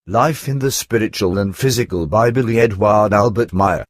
Life in the Spiritual and Physical by Billy Edward Albert Meier.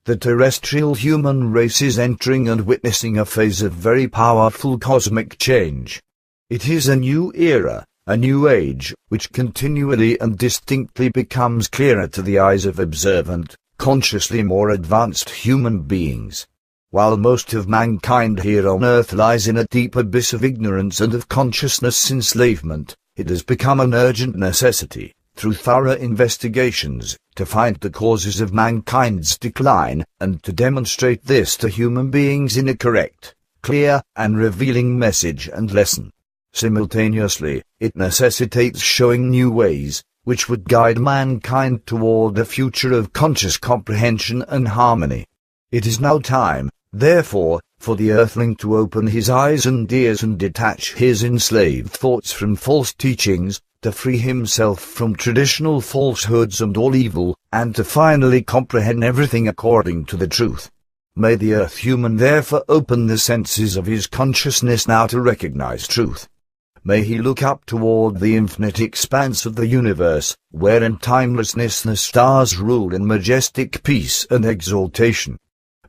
The terrestrial human race is entering and witnessing a phase of very powerful cosmic change. It is a new era, a new age, which continually and distinctly becomes clearer to the eyes of observant, consciously more advanced human beings. While most of mankind here on earth lies in a deep abyss of ignorance and of consciousness enslavement, it has become an urgent necessity, through thorough investigations, to find the causes of mankind's decline, and to demonstrate this to human beings in a correct, clear, and revealing message and lesson. Simultaneously, it necessitates showing new ways, which would guide mankind toward a future of conscious comprehension and harmony. It is now time, therefore, for the earthling to open his eyes and ears and detach his enslaved thoughts from false teachings, to free himself from traditional falsehoods and all evil, and to finally comprehend everything according to the truth. May the earth human therefore open the senses of his consciousness now to recognize truth. May he look up toward the infinite expanse of the universe, where in timelessness the stars rule in majestic peace and exaltation.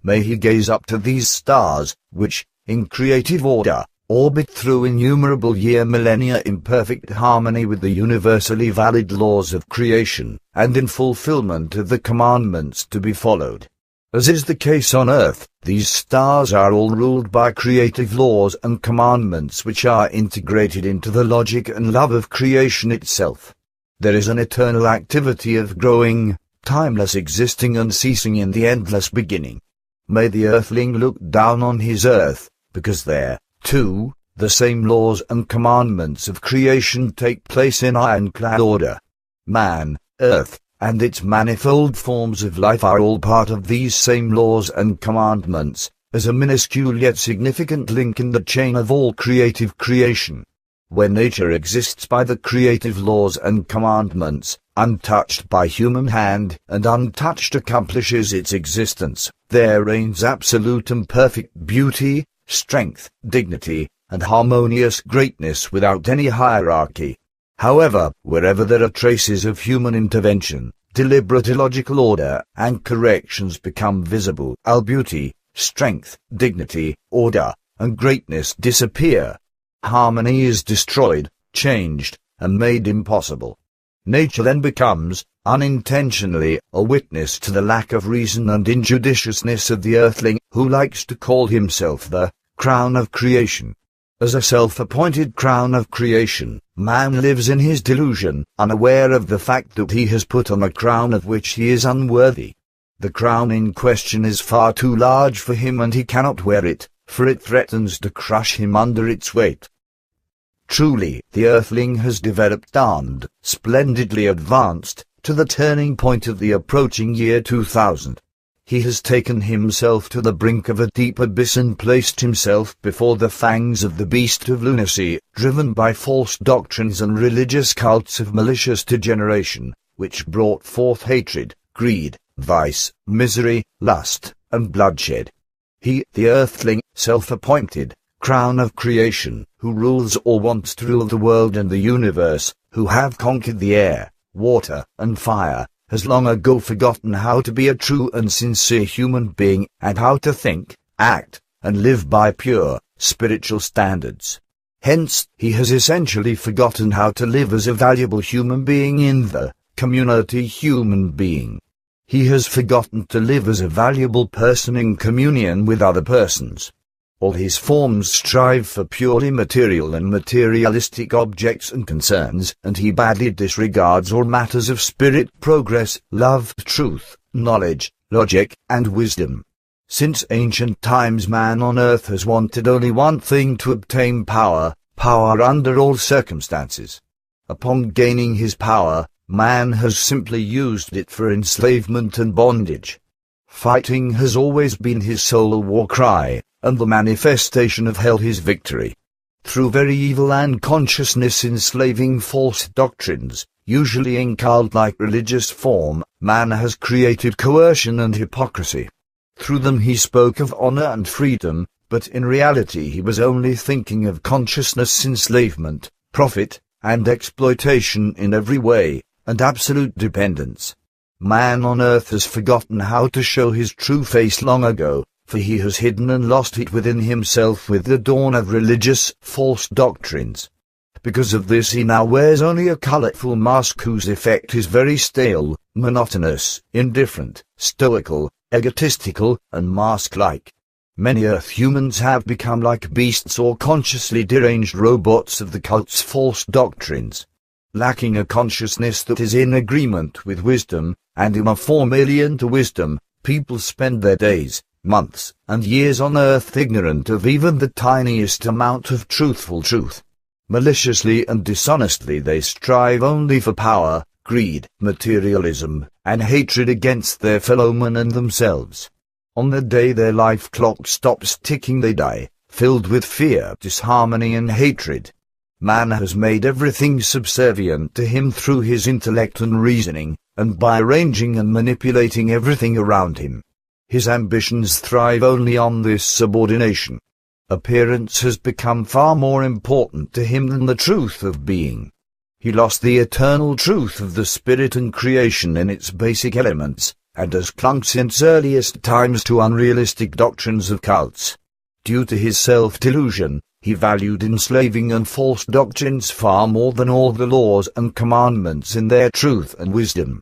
May he gaze up to these stars, which, in creative order, orbit through innumerable millennia in perfect harmony with the universally valid laws of creation, and in fulfillment of the commandments to be followed. As is the case on earth, these stars are all ruled by creative laws and commandments which are integrated into the logic and love of creation itself. There is an eternal activity of growing, timeless existing and ceasing in the endless beginning. May the earthling look down on his earth, because there, too, the same laws and commandments of creation take place in ironclad order. Man, earth, and its manifold forms of life are all part of these same laws and commandments, as a minuscule yet significant link in the chain of all creative creation. When nature exists by the creative laws and commandments, untouched by human hand, and untouched accomplishes its existence, there reigns absolute and perfect beauty, strength, dignity, and harmonious greatness without any hierarchy. However, wherever there are traces of human intervention, deliberate illogical order and corrections become visible. All beauty, strength, dignity, order, and greatness disappear. Harmony is destroyed, changed, and made impossible. Nature then becomes, unintentionally, a witness to the lack of reason and injudiciousness of the earthling, who likes to call himself the crown of creation. As a self-appointed crown of creation, man lives in his delusion, unaware of the fact that he has put on a crown of which he is unworthy. The crown in question is far too large for him and he cannot wear it, for it threatens to crush him under its weight. Truly, the earthling has developed and, splendidly advanced, to the turning point of the approaching year 2000. He has taken himself to the brink of a deep abyss and placed himself before the fangs of the beast of lunacy, driven by false doctrines and religious cults of malicious degeneration, which brought forth hatred, greed, vice, misery, lust, and bloodshed. He, the earthling, self-appointed, crown of creation, who rules or wants to rule the world and the universe, who have conquered the air, water, and fire, has long ago forgotten how to be a true and sincere human being, and how to think, act, and live by pure, spiritual standards. Hence, he has essentially forgotten how to live as a valuable human being in the community human being. He has forgotten to live as a valuable person in communion with other persons. All his forms strive for purely material and materialistic objects and concerns, and he badly disregards all matters of spirit, progress, love, truth, knowledge, logic, and wisdom. Since ancient times man on earth has wanted only one thing to obtain power, power under all circumstances. Upon gaining his power, man has simply used it for enslavement and bondage. Fighting has always been his sole war cry, and the manifestation of hell his victory. Through very evil and consciousness enslaving false doctrines, usually in cult-like religious form, man has created coercion and hypocrisy. Through them he spoke of honor and freedom, but in reality he was only thinking of consciousness enslavement, profit, and exploitation in every way, and absolute dependence. Man on earth has forgotten how to show his true face long ago, for he has hidden and lost it within himself with the dawn of religious false doctrines. Because of this he now wears only a colorful mask whose effect is very stale, monotonous, indifferent, stoical, egotistical, and mask-like. Many Earth humans have become like beasts or consciously deranged robots of the cult's false doctrines. Lacking a consciousness that is in agreement with wisdom, and in a form alien to wisdom, people spend their days, months, and years on Earth ignorant of even the tiniest amount of truthful truth. Maliciously and dishonestly they strive only for power, greed, materialism, and hatred against their fellowmen and themselves. On the day their life clock stops ticking they die, filled with fear, disharmony and hatred. Man has made everything subservient to him through his intellect and reasoning, and by arranging and manipulating everything around him. His ambitions thrive only on this subordination. Appearance has become far more important to him than the truth of being. He lost the eternal truth of the spirit and creation in its basic elements, and has clung since earliest times to unrealistic doctrines of cults. Due to his self-delusion, he valued enslaving and false doctrines far more than all the laws and commandments in their truth and wisdom.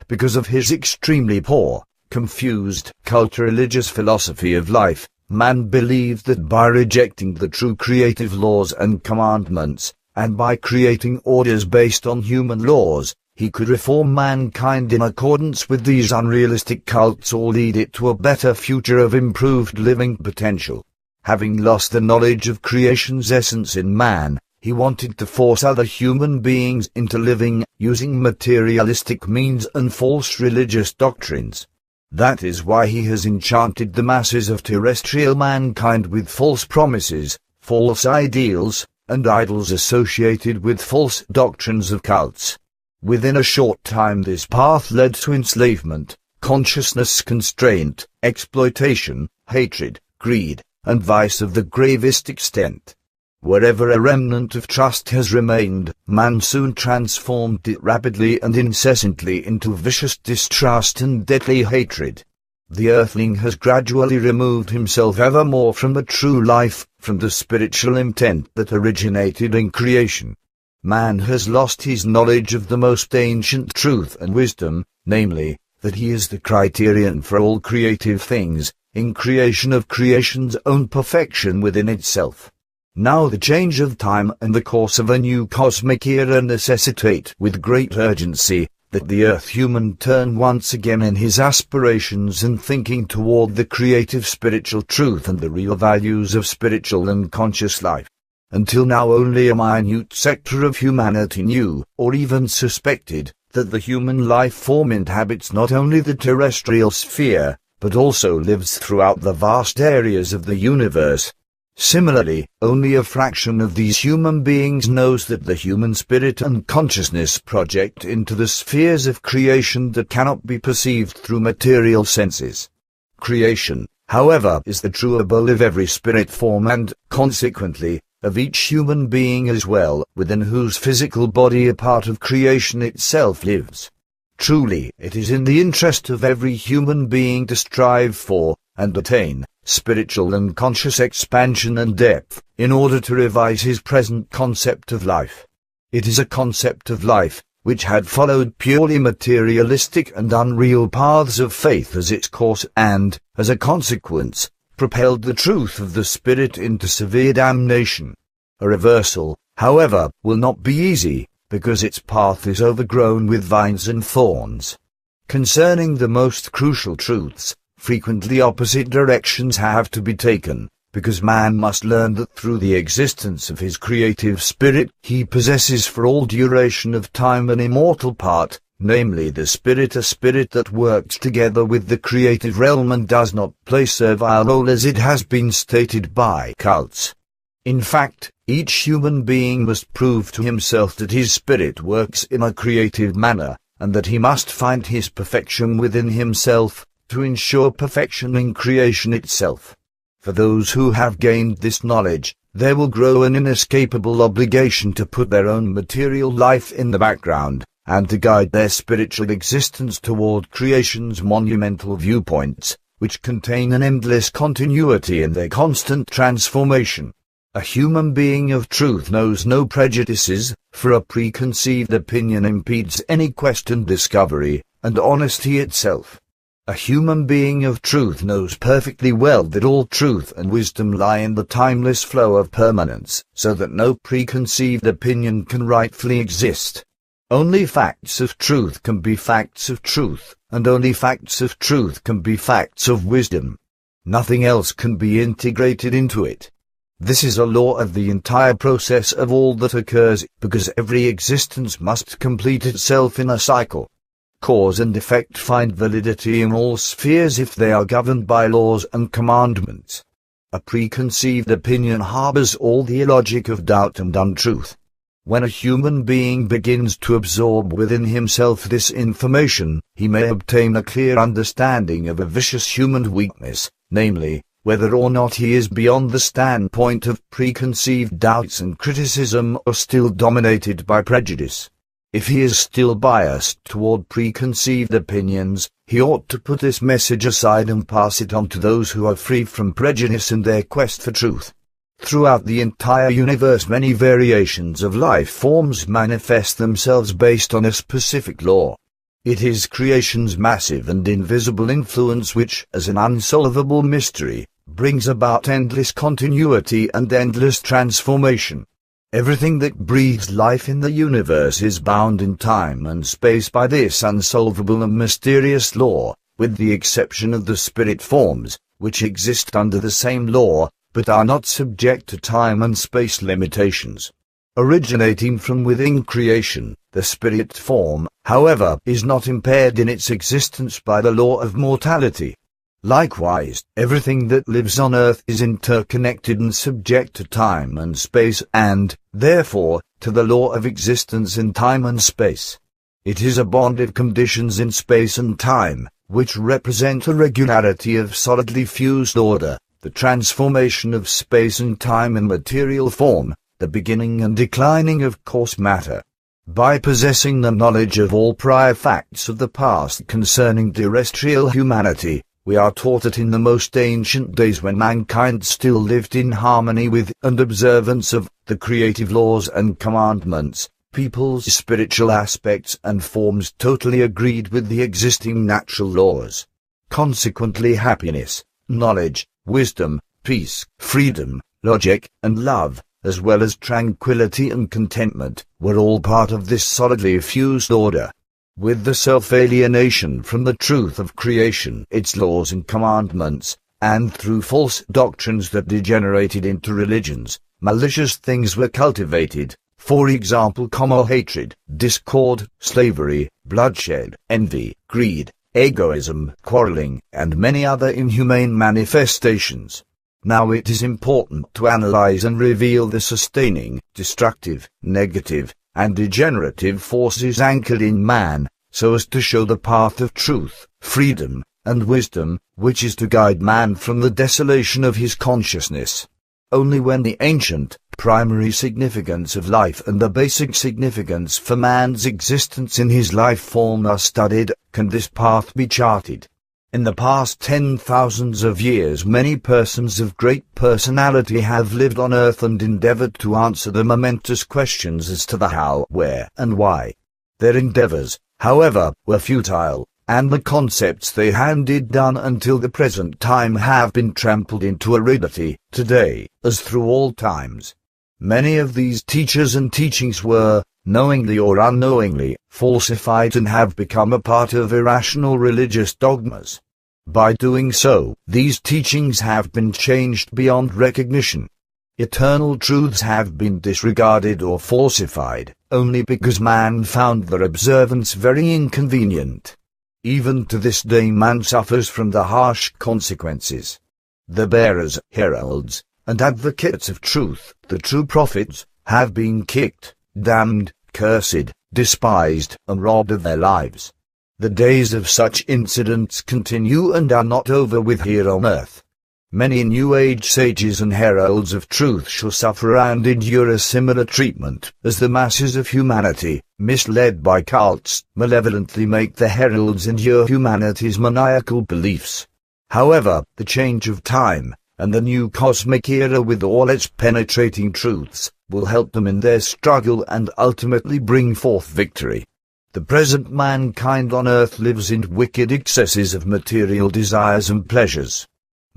Because of his extremely poor, confused, cult-religious philosophy of life, man believed that by rejecting the true creative laws and commandments, and by creating orders based on human laws, he could reform mankind in accordance with these unrealistic cults or lead it to a better future of improved living potential. Having lost the knowledge of creation's essence in man, he wanted to force other human beings into living using materialistic means and false religious doctrines. That is why he has enchanted the masses of terrestrial mankind with false promises, false ideals, and idols associated with false doctrines of cults. Within a short time this path led to enslavement, consciousness constraint, exploitation, hatred, greed, and vice of the gravest extent. Wherever a remnant of trust has remained, man soon transformed it rapidly and incessantly into vicious distrust and deadly hatred. The earthling has gradually removed himself ever more from the true life, from the spiritual intent that originated in creation. Man has lost his knowledge of the most ancient truth and wisdom, namely, that he is the criterion for all creative things, in creation of creation's own perfection within itself. Now the change of time and the course of a new cosmic era necessitate with great urgency that the earth human turn once again in his aspirations and thinking toward the creative spiritual truth and the real values of spiritual and conscious life. Until now only a minute sector of humanity knew, or even suspected, that the human life form inhabits not only the terrestrial sphere, but also lives throughout the vast areas of the universe. Similarly, only a fraction of these human beings knows that the human spirit and consciousness project into the spheres of creation that cannot be perceived through material senses. Creation, however, is the true abode of every spirit form and, consequently, of each human being as well, within whose physical body a part of creation itself lives. Truly, it is in the interest of every human being to strive for, and attain, spiritual and conscious expansion and depth, in order to revise his present concept of life. It is a concept of life, which had followed purely materialistic and unreal paths of faith as its course and, as a consequence, propelled the truth of the spirit into severe damnation. A reversal, however, will not be easy, because its path is overgrown with vines and thorns. Concerning the most crucial truths, frequently opposite directions have to be taken, because man must learn that through the existence of his creative spirit he possesses for all duration of time an immortal part, namely the spirit, a spirit that works together with the creative realm and does not play servile role as it has been stated by cults. In fact, each human being must prove to himself that his spirit works in a creative manner, and that he must find his perfection within himself, to ensure perfection in creation itself. For those who have gained this knowledge, there will grow an inescapable obligation to put their own material life in the background, and to guide their spiritual existence toward creation's monumental viewpoints, which contain an endless continuity in their constant transformation. A human being of truth knows no prejudices, for a preconceived opinion impedes any questioned discovery, and honesty itself. A human being of truth knows perfectly well that all truth and wisdom lie in the timeless flow of permanence, so that no preconceived opinion can rightfully exist. Only facts of truth can be facts of truth, and only facts of truth can be facts of wisdom. Nothing else can be integrated into it. This is a law of the entire process of all that occurs, because every existence must complete itself in a cycle. Cause and effect find validity in all spheres if they are governed by laws and commandments. A preconceived opinion harbors all the illogic of doubt and untruth. When a human being begins to absorb within himself this information, he may obtain a clear understanding of a vicious human weakness, namely, whether or not he is beyond the standpoint of preconceived doubts and criticism or still dominated by prejudice. If he is still biased toward preconceived opinions, he ought to put this message aside and pass it on to those who are free from prejudice in their quest for truth. Throughout the entire universe, many variations of life forms manifest themselves based on a specific law. It is creation's massive and invisible influence which, as an unsolvable mystery, brings about endless continuity and endless transformation. Everything that breathes life in the universe is bound in time and space by this unsolvable and mysterious law, with the exception of the spirit forms, which exist under the same law, but are not subject to time and space limitations. Originating from within creation, the spirit form, however, is not impaired in its existence by the law of mortality. Likewise, everything that lives on earth is interconnected and subject to time and space and, therefore, to the law of existence in time and space. It is a bond of conditions in space and time, which represent a regularity of solidly fused order, the transformation of space and time in material form, the beginning and declining of coarse matter. By possessing the knowledge of all prior facts of the past concerning terrestrial humanity, we are taught that in the most ancient days when mankind still lived in harmony with and observance of the creative laws and commandments, people's spiritual aspects and forms totally agreed with the existing natural laws. Consequently, happiness, knowledge, wisdom, peace, freedom, logic, and love, as well as tranquility and contentment, were all part of this solidly fused order. With the self-alienation from the truth of creation, its laws and commandments, and through false doctrines that degenerated into religions, malicious things were cultivated, for example common hatred, discord, slavery, bloodshed, envy, greed, egoism, quarreling, and many other inhumane manifestations. Now it is important to analyze and reveal the sustaining, destructive, negative, and degenerative forces anchored in man, so as to show the path of truth, freedom, and wisdom, which is to guide man from the desolation of his consciousness. Only when the ancient, primary significance of life and the basic significance for man's existence in his life form are studied, can this path be charted. In the past 10,000s of years, many persons of great personality have lived on earth and endeavored to answer the momentous questions as to the how, where, and why. Their endeavors, however, were futile, and the concepts they handed down until the present time have been trampled into aridity, today, as through all times. Many of these teachers and teachings were, knowingly or unknowingly, falsified and have become a part of irrational religious dogmas. By doing so, these teachings have been changed beyond recognition. Eternal truths have been disregarded or falsified, only because man found their observance very inconvenient. Even to this day man suffers from the harsh consequences. The bearers, heralds, and advocates of truth, the true prophets, have been kicked, damned, cursed, despised, and robbed of their lives. The days of such incidents continue and are not over with here on earth. Many New Age sages and heralds of truth shall suffer and endure a similar treatment, as the masses of humanity, misled by cults, malevolently make the heralds endure humanity's maniacal beliefs. However, the change of time, and the new cosmic era with all its penetrating truths, will help them in their struggle and ultimately bring forth victory. The present mankind on earth lives in wicked excesses of material desires and pleasures.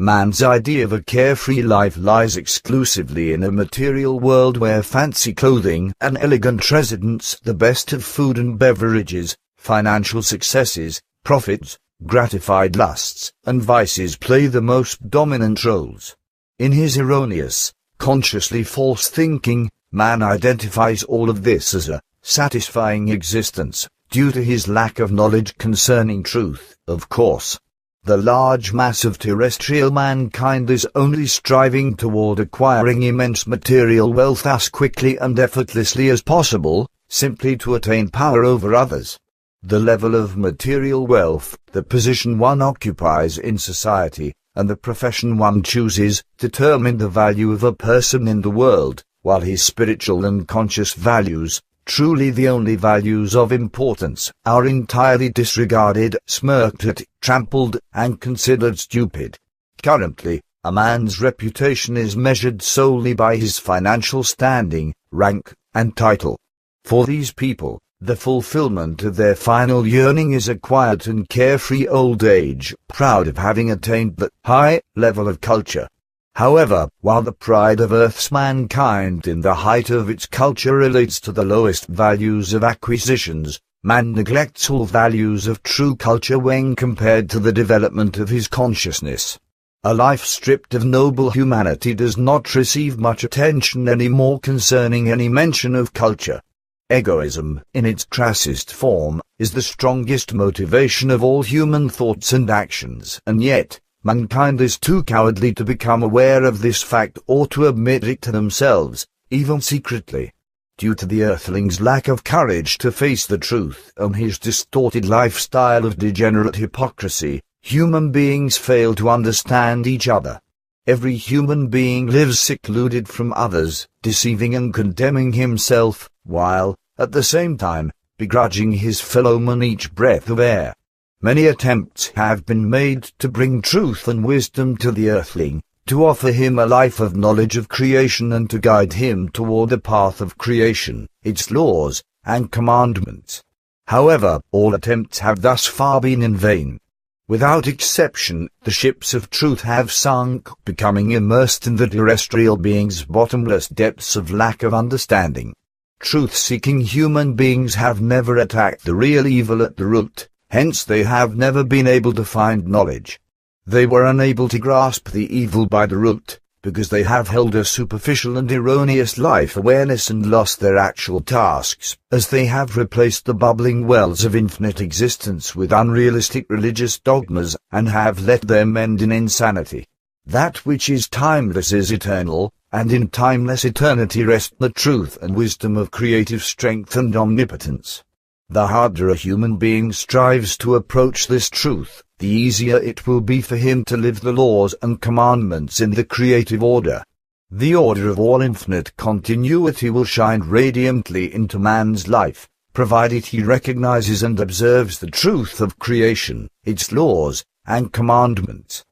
Man's idea of a carefree life lies exclusively in a material world where fancy clothing, an elegant residence, the best of food and beverages, financial successes, profits, gratified lusts, and vices play the most dominant roles. In his erroneous, consciously false thinking, man identifies all of this as a satisfying existence, due to his lack of knowledge concerning truth, of course. The large mass of terrestrial mankind is only striving toward acquiring immense material wealth as quickly and effortlessly as possible, simply to attain power over others. The level of material wealth, the position one occupies in society, and the profession one chooses, determine the value of a person in the world, while his spiritual and conscious values, truly the only values of importance, are entirely disregarded, smirked at, trampled, and considered stupid. Currently, a man's reputation is measured solely by his financial standing, rank, and title. For these people, the fulfillment of their final yearning is a quiet and carefree old age, proud of having attained that high level of culture. However, while the pride of Earth's mankind in the height of its culture relates to the lowest values of acquisitions, man neglects all values of true culture when compared to the development of his consciousness. A life stripped of noble humanity does not receive much attention anymore concerning any mention of culture. Egoism, in its crassest form, is the strongest motivation of all human thoughts and actions, and yet, mankind is too cowardly to become aware of this fact or to admit it to themselves, even secretly. Due to the earthling's lack of courage to face the truth and his distorted lifestyle of degenerate hypocrisy, human beings fail to understand each other. Every human being lives secluded from others, deceiving and condemning himself, while, at the same time, begrudging his fellowman each breath of air. Many attempts have been made to bring truth and wisdom to the earthling, to offer him a life of knowledge of creation and to guide him toward the path of creation, its laws, and commandments. However, all attempts have thus far been in vain. Without exception, the ships of truth have sunk, becoming immersed in the terrestrial being's bottomless depths of lack of understanding. Truth-seeking human beings have never attacked the real evil at the root. Hence they have never been able to find knowledge. They were unable to grasp the evil by the root, because they have held a superficial and erroneous life awareness and lost their actual tasks, as they have replaced the bubbling wells of infinite existence with unrealistic religious dogmas, and have let them end in insanity. That which is timeless is eternal, and in timeless eternity rest the truth and wisdom of creative strength and omnipotence. The harder a human being strives to approach this truth, the easier it will be for him to live the laws and commandments in the creative order. The order of all infinite continuity will shine radiantly into man's life, provided he recognizes and observes the truth of creation, its laws, and commandments.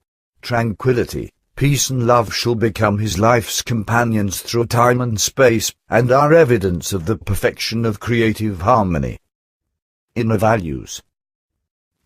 Tranquility, peace and love shall become his life's companions through time and space, and are evidence of the perfection of creative harmony. Inner values.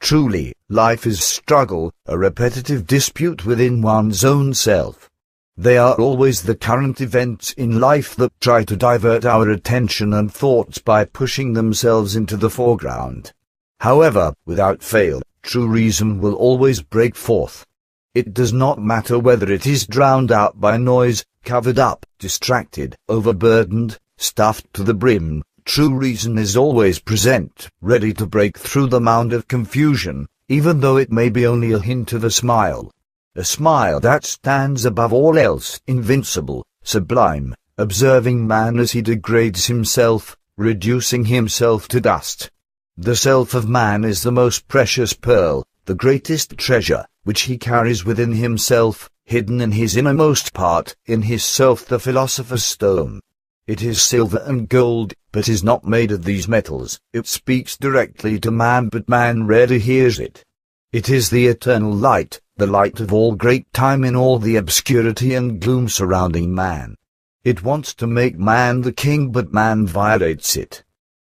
Truly, life is struggle, a repetitive dispute within one's own self. They are always the current events in life that try to divert our attention and thoughts by pushing themselves into the foreground. However, without fail, true reason will always break forth. It does not matter whether it is drowned out by noise, covered up, distracted, overburdened, stuffed to the brim. True reason is always present, ready to break through the mound of confusion, even though it may be only a hint of a smile that stands above all else, invincible, sublime, observing man as he degrades himself, reducing himself to dust. The self of man is the most precious pearl, the greatest treasure, which he carries within himself, hidden in his innermost part, in his self, the philosopher's stone. It is silver and gold, but is not made of these metals. It speaks directly to man, but man rarely hears it. It is the eternal light, the light of all great time in all the obscurity and gloom surrounding man. It wants to make man the king, but man violates it.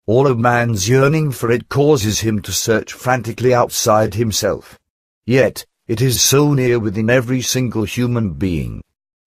All of man's yearning for it causes him to search frantically outside himself. Yet, it is so near within every single human being.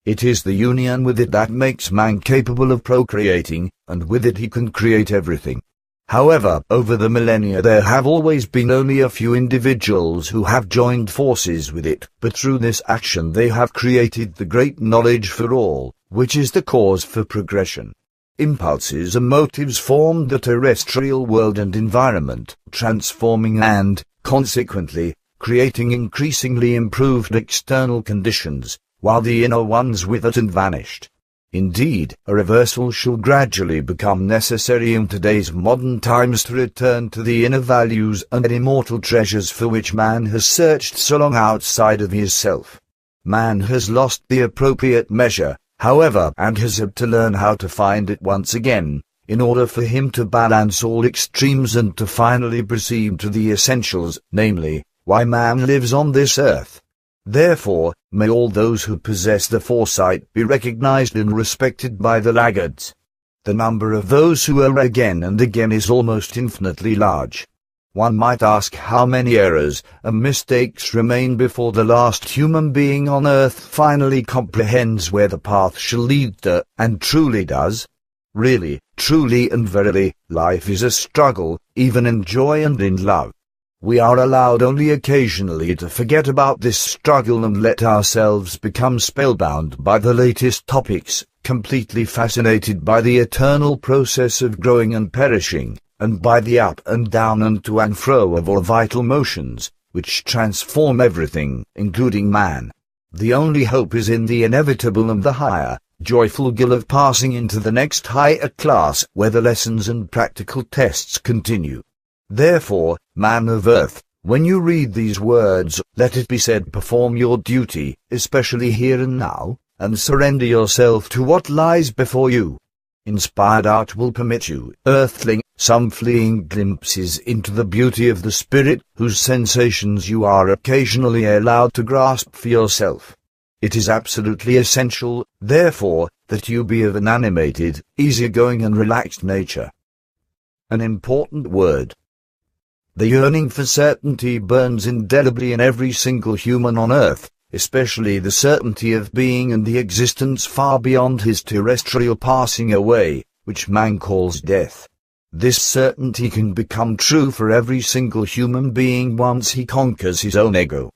It is the union with it that makes man capable of procreating, and with it he can create everything. However, over the millennia there have always been only a few individuals who have joined forces with it, but through this action they have created the great knowledge for all, which is the cause for progression. Impulses and motives formed the terrestrial world and environment, transforming and, consequently, creating increasingly improved external conditions, while the inner ones withered and vanished. Indeed, a reversal shall gradually become necessary in today's modern times to return to the inner values and immortal treasures for which man has searched so long outside of himself. Man has lost the appropriate measure, however, and has had to learn how to find it once again, in order for him to balance all extremes and to finally proceed to the essentials, namely, why man lives on this earth. Therefore, may all those who possess the foresight be recognized and respected by the laggards. The number of those who err again and again is almost infinitely large. One might ask how many errors and mistakes remain before the last human being on earth finally comprehends where the path shall lead to, and truly does. Really, truly and verily, life is a struggle, even in joy and in love. We are allowed only occasionally to forget about this struggle and let ourselves become spellbound by the latest topics, completely fascinated by the eternal process of growing and perishing, and by the up and down and to and fro of all vital motions, which transform everything, including man. The only hope is in the inevitable and the higher, joyful goal of passing into the next higher class, where the lessons and practical tests continue. Therefore, man of earth, when you read these words, let it be said, perform your duty, especially here and now, and surrender yourself to what lies before you. Inspired art will permit you, earthling, some fleeting glimpses into the beauty of the spirit, whose sensations you are occasionally allowed to grasp for yourself. It is absolutely essential, therefore, that you be of an animated, easygoing and relaxed nature. An important word. The yearning for certainty burns indelibly in every single human on earth, especially the certainty of being and the existence far beyond his terrestrial passing away, which man calls death. This certainty can become true for every single human being once he conquers his own ego.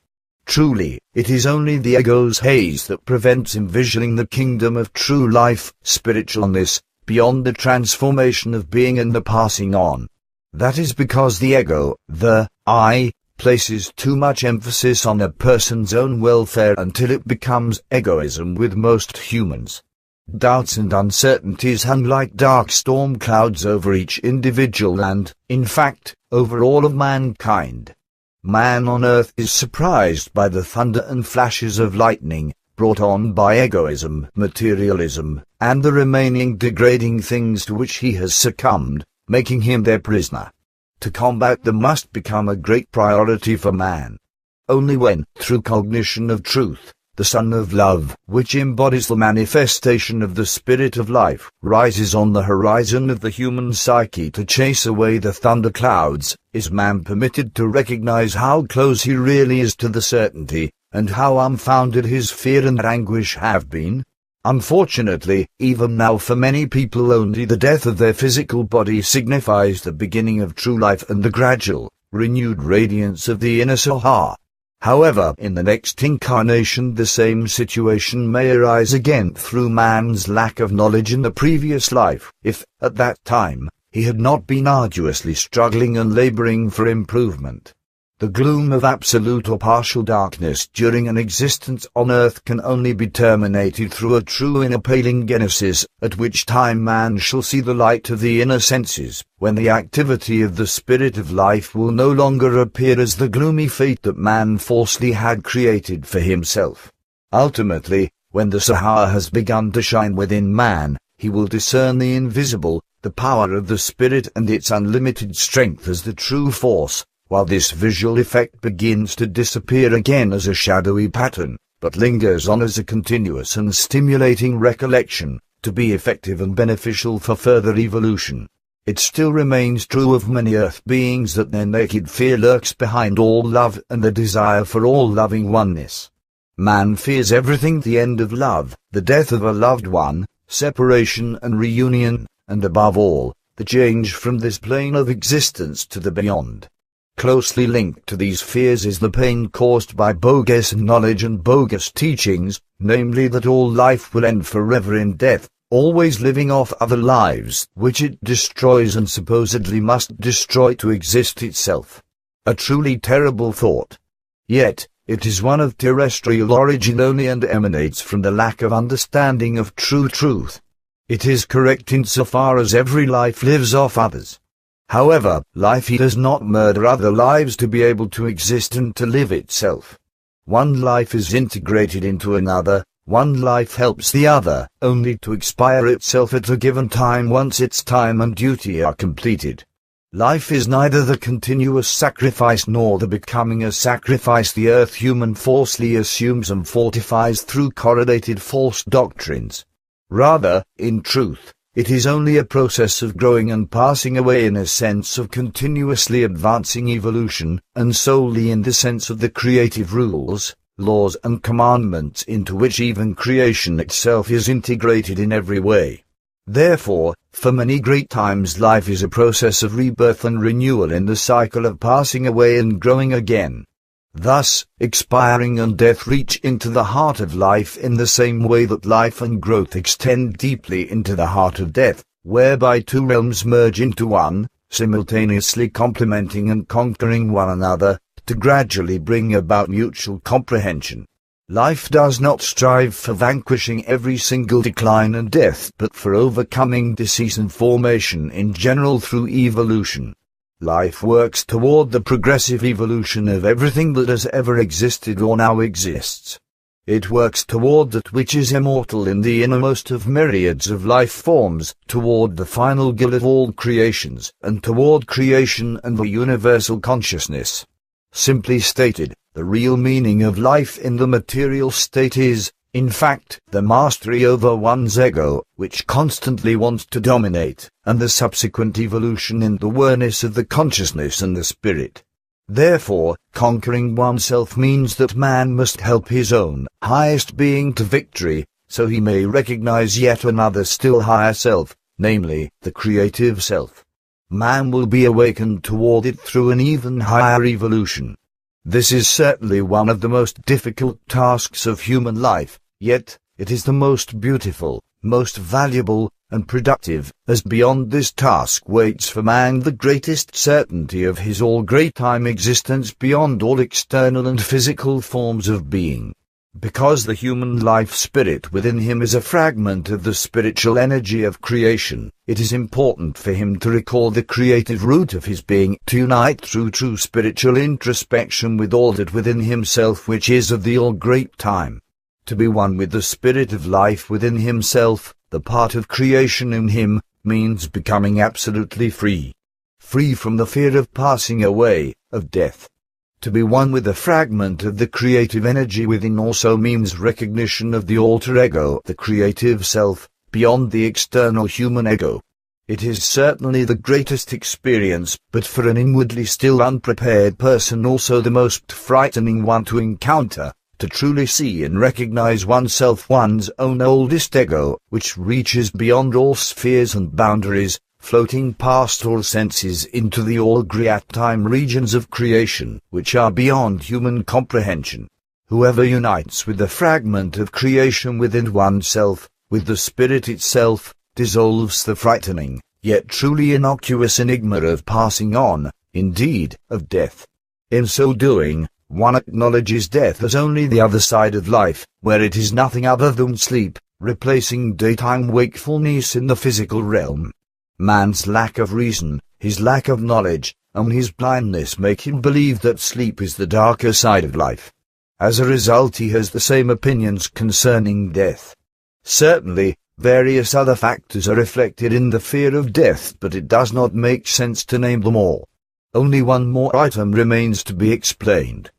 Truly, it is only the ego's haze that prevents him visioning the kingdom of true life, spiritualness, beyond the transformation of being and the passing on. That is because the ego, the I, places too much emphasis on a person's own welfare until it becomes egoism with most humans. Doubts and uncertainties hang like dark storm clouds over each individual and, in fact, over all of mankind. Man on earth is surprised by the thunder and flashes of lightning, brought on by egoism, materialism, and the remaining degrading things to which he has succumbed, making him their prisoner. To combat them must become a great priority for man. Only when, through cognition of truth, the sun of love, which embodies the manifestation of the spirit of life, rises on the horizon of the human psyche to chase away the thunderclouds, is man permitted to recognize how close he really is to the certainty, and how unfounded his fear and anguish have been. Unfortunately, even now for many people only the death of their physical body signifies the beginning of true life and the gradual, renewed radiance of the inner soul. However, in the next incarnation the same situation may arise again through man's lack of knowledge in the previous life, if, at that time, he had not been arduously struggling and laboring for improvement. The gloom of absolute or partial darkness during an existence on earth can only be terminated through a true inner palingenesis, at which time man shall see the light of the inner senses, when the activity of the spirit of life will no longer appear as the gloomy fate that man falsely had created for himself. Ultimately, when the Sahara has begun to shine within man, he will discern the invisible, the power of the spirit and its unlimited strength as the true force, while this visual effect begins to disappear again as a shadowy pattern, but lingers on as a continuous and stimulating recollection, to be effective and beneficial for further evolution. It still remains true of many earth beings that their naked fear lurks behind all love and the desire for all loving oneness. Man fears everything: the end of love, the death of a loved one, separation and reunion, and above all, the change from this plane of existence to the beyond. Closely linked to these fears is the pain caused by bogus knowledge and bogus teachings, namely that all life will end forever in death, always living off other lives, which it destroys and supposedly must destroy to exist itself. A truly terrible thought. Yet, it is one of terrestrial origin only and emanates from the lack of understanding of true truth. It is correct insofar as every life lives off others. However, life does not murder other lives to be able to exist and to live itself. One life is integrated into another, one life helps the other, only to expire itself at a given time once its time and duty are completed. Life is neither the continuous sacrifice nor the becoming a sacrifice the earth human falsely assumes and fortifies through correlated false doctrines. Rather, in truth, it is only a process of growing and passing away in a sense of continuously advancing evolution, and solely in the sense of the creative rules, laws and commandments into which even creation itself is integrated in every way. Therefore, for many great times life is a process of rebirth and renewal in the cycle of passing away and growing again. Thus, expiring and death reach into the heart of life in the same way that life and growth extend deeply into the heart of death, whereby two realms merge into one, simultaneously complementing and conquering one another, to gradually bring about mutual comprehension. Life does not strive for vanquishing every single decline and death, but for overcoming decease and formation in general through evolution. Life works toward the progressive evolution of everything that has ever existed or now exists. It works toward that which is immortal in the innermost of myriads of life forms, toward the final good of all creations, and toward creation and the universal consciousness. Simply stated, the real meaning of life in the material state is, in fact, the mastery over one's ego, which constantly wants to dominate, and the subsequent evolution in the awareness of the consciousness and the spirit. Therefore, conquering oneself means that man must help his own highest being to victory, so he may recognize yet another still higher self, namely, the creative self. Man will be awakened toward it through an even higher evolution. This is certainly one of the most difficult tasks of human life, yet, it is the most beautiful, most valuable, and productive, as beyond this task waits for man the greatest certainty of his all-great-time existence beyond all external and physical forms of being. Because the human life spirit within him is a fragment of the spiritual energy of creation, it is important for him to recall the creative root of his being, to unite through true spiritual introspection with all that within himself which is of the all-great time. To be one with the spirit of life within himself, the part of creation in him, means becoming absolutely free. Free from the fear of passing away, of death. To be one with a fragment of the creative energy within also means recognition of the alter ego, the creative self, beyond the external human ego. It is certainly the greatest experience, but for an inwardly still unprepared person also the most frightening one to encounter, to truly see and recognize oneself, one's own oldest ego, which reaches beyond all spheres and boundaries, floating past all senses into the all-great-time regions of creation, which are beyond human comprehension. Whoever unites with the fragment of creation within oneself, with the spirit itself, dissolves the frightening, yet truly innocuous enigma of passing on, indeed, of death. In so doing, one acknowledges death as only the other side of life, where it is nothing other than sleep, replacing daytime wakefulness in the physical realm. Man's lack of reason, his lack of knowledge, and his blindness make him believe that sleep is the darker side of life. As a result, he has the same opinions concerning death. Certainly, various other factors are reflected in the fear of death, but it does not make sense to name them all. Only one more item remains to be explained.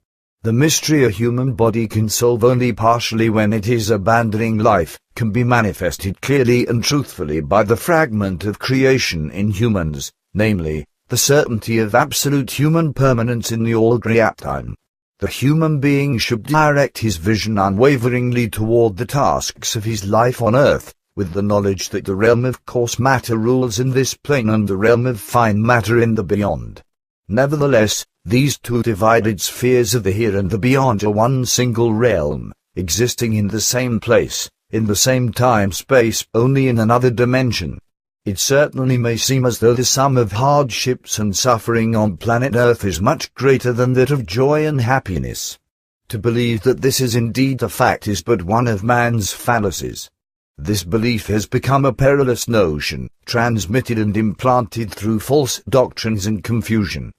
The mystery a human body can solve only partially when it is abandoning life, can be manifested clearly and truthfully by the fragment of creation in humans, namely, the certainty of absolute human permanence in the all-creatine. The human being should direct his vision unwaveringly toward the tasks of his life on earth, with the knowledge that the realm of coarse matter rules in this plane and the realm of fine matter in the beyond. Nevertheless, these two divided spheres of the here and the beyond are one single realm, existing in the same place, in the same time-space, only in another dimension. It certainly may seem as though the sum of hardships and suffering on planet Earth is much greater than that of joy and happiness. To believe that this is indeed a fact is but one of man's fallacies. This belief has become a perilous notion, transmitted and implanted through false doctrines and confusion.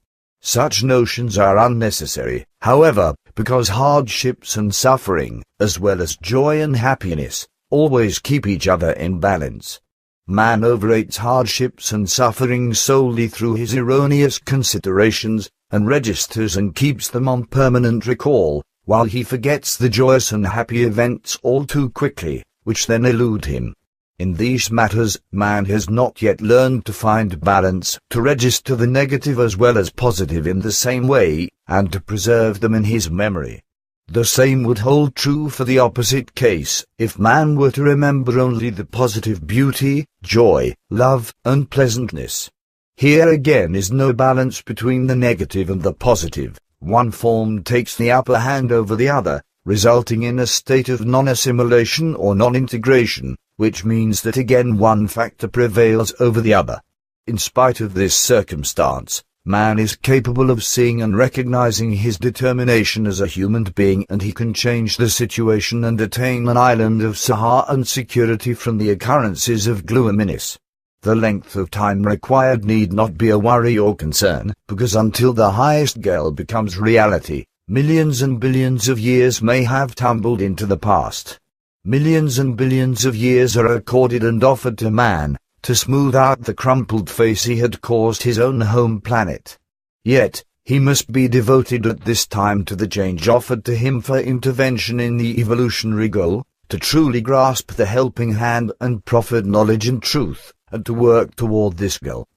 Such notions are unnecessary, however, because hardships and suffering, as well as joy and happiness, always keep each other in balance. Man overrates hardships and suffering solely through his erroneous considerations, and registers and keeps them on permanent recall, while he forgets the joyous and happy events all too quickly, which then elude him. In these matters, man has not yet learned to find balance, to register the negative as well as positive in the same way, and to preserve them in his memory. The same would hold true for the opposite case, if man were to remember only the positive beauty, joy, love, and pleasantness. Here again is no balance between the negative and the positive. One form takes the upper hand over the other, resulting in a state of non-assimilation or non-integration, which means that again one factor prevails over the other. In spite of this circumstance, man is capable of seeing and recognizing his determination as a human being, and he can change the situation and attain an island of saha and security from the occurrences of gloominess. The length of time required need not be a worry or concern, because until the highest goal becomes reality, millions and billions of years may have tumbled into the past. Millions and billions of years are accorded and offered to man, to smooth out the crumpled face he had caused his own home planet. Yet, he must be devoted at this time to the change offered to him for intervention in the evolutionary goal, to truly grasp the helping hand and proffered knowledge and truth, and to work toward this goal.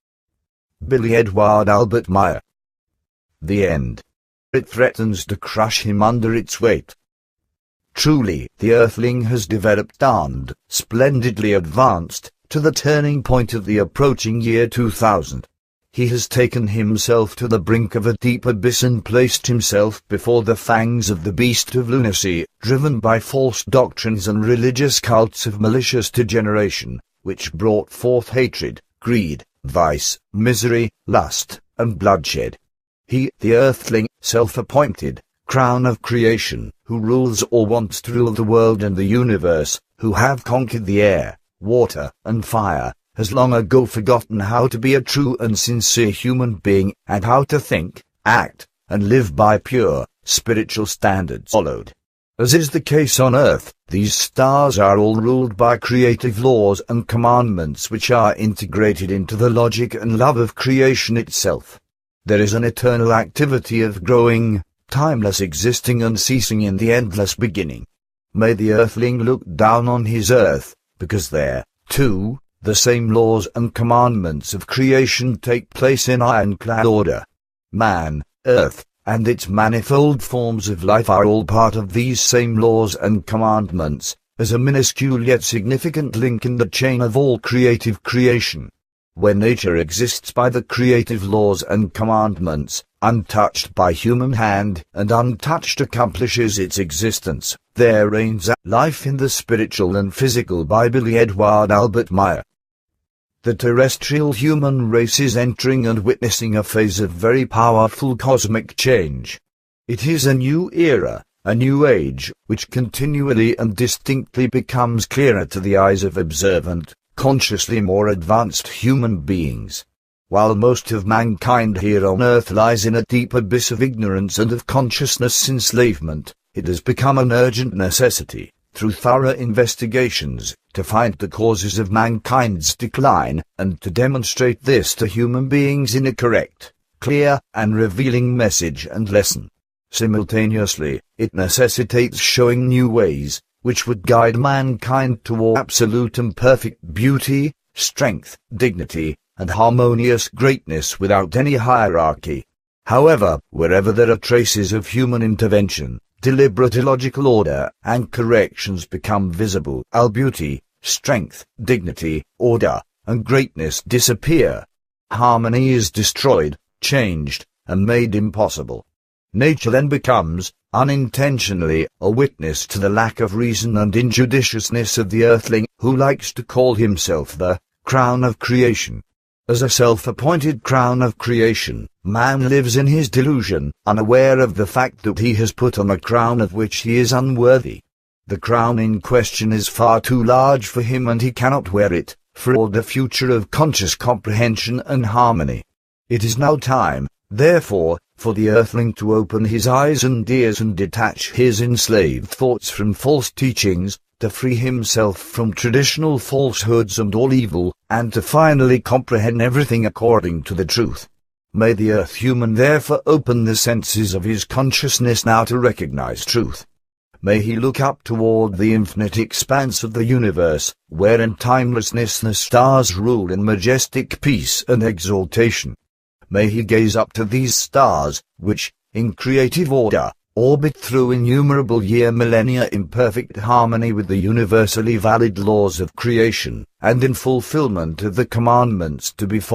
Billy Edward Albert Meier. The end. It threatens to crush him under its weight. Truly, the Earthling has developed and, splendidly advanced, to the turning point of the approaching year 2000. He has taken himself to the brink of a deep abyss and placed himself before the fangs of the beast of lunacy, driven by false doctrines and religious cults of malicious degeneration, which brought forth hatred, greed, vice, misery, lust, and bloodshed. He, the Earthling, self-appointed, crown of creation, who rules or wants to rule the world and the universe, who have conquered the air, water, and fire, has long ago forgotten how to be a true and sincere human being, and how to think, act, and live by pure, spiritual standards followed. As is the case on Earth, these stars are all ruled by creative laws and commandments which are integrated into the logic and love of creation itself. There is an eternal activity of growing, timeless existing and ceasing in the endless beginning. May the Earthling look down on his Earth, because there, too, the same laws and commandments of creation take place in ironclad order. Man, Earth, and its manifold forms of life are all part of these same laws and commandments, as a minuscule yet significant link in the chain of all creative creation. Where nature exists by the creative laws and commandments, untouched by human hand, and untouched accomplishes its existence, there reigns life in the spiritual and physical by Billy Edward Albert Meier. The terrestrial human race is entering and witnessing a phase of very powerful cosmic change. It is a new era, a new age, which continually and distinctly becomes clearer to the eyes of observant, consciously more advanced human beings. While most of mankind here on earth lies in a deep abyss of ignorance and of consciousness enslavement, it has become an urgent necessity, through thorough investigations, to find the causes of mankind's decline, and to demonstrate this to human beings in a correct, clear, and revealing message and lesson. Simultaneously, it necessitates showing new ways, which would guide mankind toward absolute and perfect beauty, strength, dignity, and harmonious greatness without any hierarchy. However, wherever there are traces of human intervention, deliberate illogical order and corrections become visible. All beauty, strength, dignity, order, and greatness disappear. Harmony is destroyed, changed, and made impossible. Nature then becomes, unintentionally, a witness to the lack of reason and injudiciousness of the earthling, who likes to call himself the crown of creation. As a self-appointed crown of creation, man lives in his delusion, unaware of the fact that he has put on a crown of which he is unworthy. The crown in question is far too large for him, and he cannot wear it, for all the future of conscious comprehension and harmony. It is now time, therefore, for the earthling to open his eyes and ears and detach his enslaved thoughts from false teachings, to free himself from traditional falsehoods and all evil, and to finally comprehend everything according to the truth. May the earth human therefore open the senses of his consciousness now to recognize truth. May he look up toward the infinite expanse of the universe, where in timelessness the stars rule in majestic peace and exaltation. May he gaze up to these stars, which, in creative order, orbit through innumerable millennia in perfect harmony with the universally valid laws of creation, and in fulfillment of the commandments to be followed.